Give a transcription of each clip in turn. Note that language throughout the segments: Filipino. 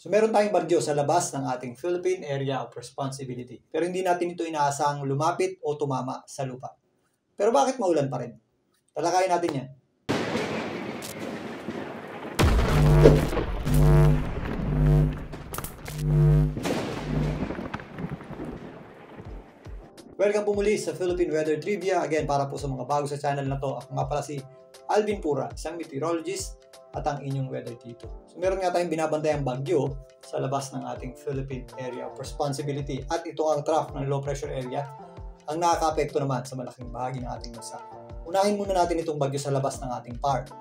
So meron tayong bagyo sa labas ng ating Philippine Area of Responsibility. Pero hindi natin ito inaasahang lumapit o tumama sa lupa. Pero bakit maulan pa rin? Talakayin natin yan. Welcome po muli sa Philippine Weather Trivia. Again, para po sa mga bago sa channel na to, ako nga pala si Alvin Pura, isang meteorologist at ang inyong weather dito. So meron nga tayong binabantayang bagyo sa labas ng ating Philippine Area of Responsibility. At ito ang trough ng low pressure area ang nakaka-apekto naman sa malaking bahagi ng ating bansa. Unahin muna natin itong bagyo sa labas ng ating part.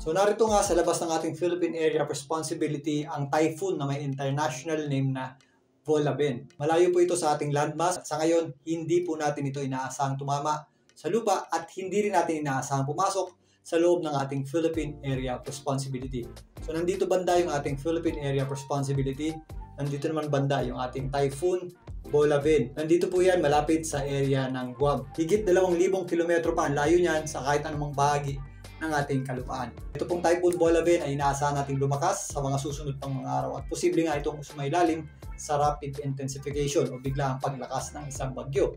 So narito nga sa labas ng ating Philippine Area of Responsibility ang typhoon na may international name na Volabén. Malayo po ito sa ating landmass. Sa ngayon, hindi po natin ito inaasahang tumama sa lupa at hindi rin natin inaasahang pumasok sa loob ng ating Philippine Area of Responsibility. So nandito banda yung ating Philippine Area of Responsibility. Nandito naman banda yung ating typhoon Volabén. Nandito po yan malapit sa area ng Guam. Higit 2,000 kilometro pa ang layo niyan sa kahit anumang bahagi ng ating kalupaan. Ito pong typhoon Volabén ay inaasahan nating lumakas sa mga susunod pang mga araw at posible nga itong sumailalim sa rapid intensification o bigla ang paglakas ng isang bagyo.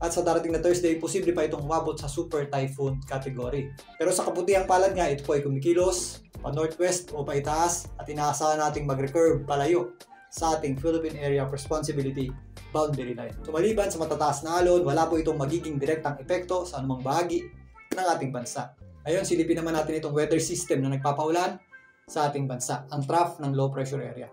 At sa darating na Thursday, posible pa itong umabot sa super typhoon category. Pero sa kabutihang palad nga, ito po ay kumikilos pa northwest o pa itaas at inaasahan nating mag-recurve palayo sa ating Philippine Area of Responsibility boundary line. So maliban sa matataas na alon, wala po itong magiging direktang epekto sa anumang bahagi ng ating bansa. Ayun, silipin naman natin itong weather system na nagpapaulan sa ating bansa, ang trough ng low pressure area.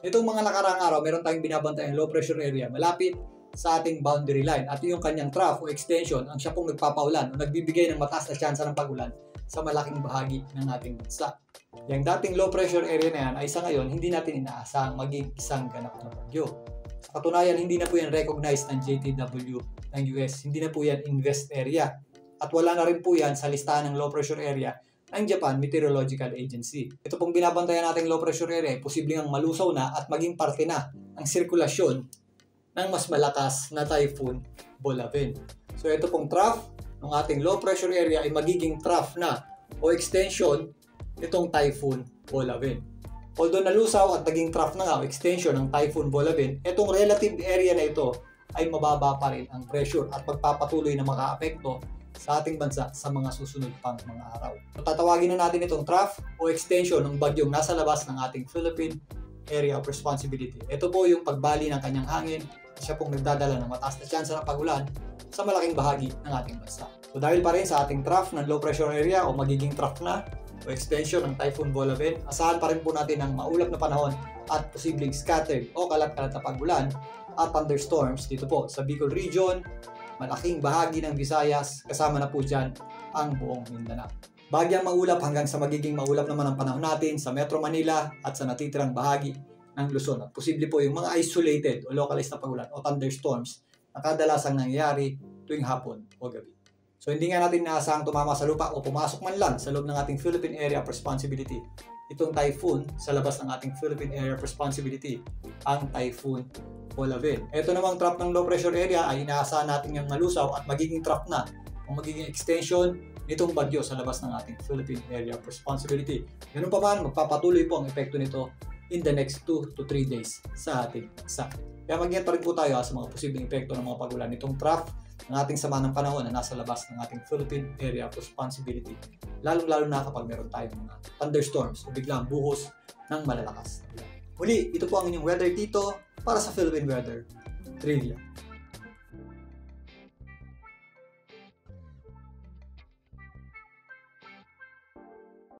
Itong mga nakaraang araw, meron tayong binabantayang low pressure area malapit sa ating boundary line at yung kanyang trough o extension ang siya pong nagpapaulan o nagbibigay ng mataas na tsansa ng pag-ulan sa malaking bahagi ng ating bansa. Yung dating low pressure area na yan ay sa ngayon hindi natin inaasahang maging isang ganap na bagyo. Sa katunayan, hindi na po yan recognized ng JTW ng US, hindi na po yan invest area at wala na rin po yan sa listahan ng low pressure area ng Japan Meteorological Agency. Ito pong binabantayan nating low pressure area ay posibleng ang malusaw na at maging parte na ang sirkulasyon ng mas malakas na typhoon Volabén. So ito pong trough ng ating low pressure area ay magiging trough na o extension itong typhoon Volabén. Although nalusaw at naging trough na nga o extension ng typhoon Volabén, itong relative area na ito ay mababa pa rin ang pressure at magpapatuloy na makaapekto sa ating bansa sa mga susunod pang mga araw. So, tatawagin na natin itong trough o extension ng bagyong nasa labas ng ating Philippine Area of Responsibility. Ito po yung pagbali ng kanyang hangin at siya pong nagdadala ng mataas na tsansa ng pag-ulan sa malaking bahagi ng ating bansa. So dahil pa rin sa ating trough ng low pressure area o magiging trough na o extension ng typhoon Volabén, asahan pa rin po natin ang maulap na panahon at posibleng scattered o kalat-kalat na pag-ulan at thunderstorms dito po sa Bicol Region, malaking bahagi ng Visayas, kasama na po dyan ang buong Mindanao. Bahagyang maulap hanggang sa magiging maulap naman ang panahon natin sa Metro Manila at sa natitirang bahagi ng Luzon. At posible po yung mga isolated o localized na pag-ulan o thunderstorms na kadalasang nangyayari tuwing hapon o gabi. So hindi nga natin inaasahang tumama sa lupa o pumasok man lang sa loob ng ating Philippine Area of Responsibility itong typhoon sa labas ng ating Philippine Area of Responsibility, ang typhoon Volabén. Ito namang trough ng low pressure area ay inaasahan natin yung malusaw at magiging trough na o magiging extension nitong bagyo sa labas ng ating Philippine Area of Responsibility. Ganun pa man, magpapatuloy po ang epekto nito in the next 2 to 3 days sa ating bansa. Kaya mag-ingat pa rin po tayo sa mga posibleng epekto ng mga pag-ulan nitong trough ng ating sama ng panahon na nasa labas ng ating Philippine Area of Responsibility. Lalong-lalo na kapag meron tayong mga thunderstorms o biglang buhos ng malalakas. Muli, ito po ang inyong weather dito para sa Philippine Weather Trivia.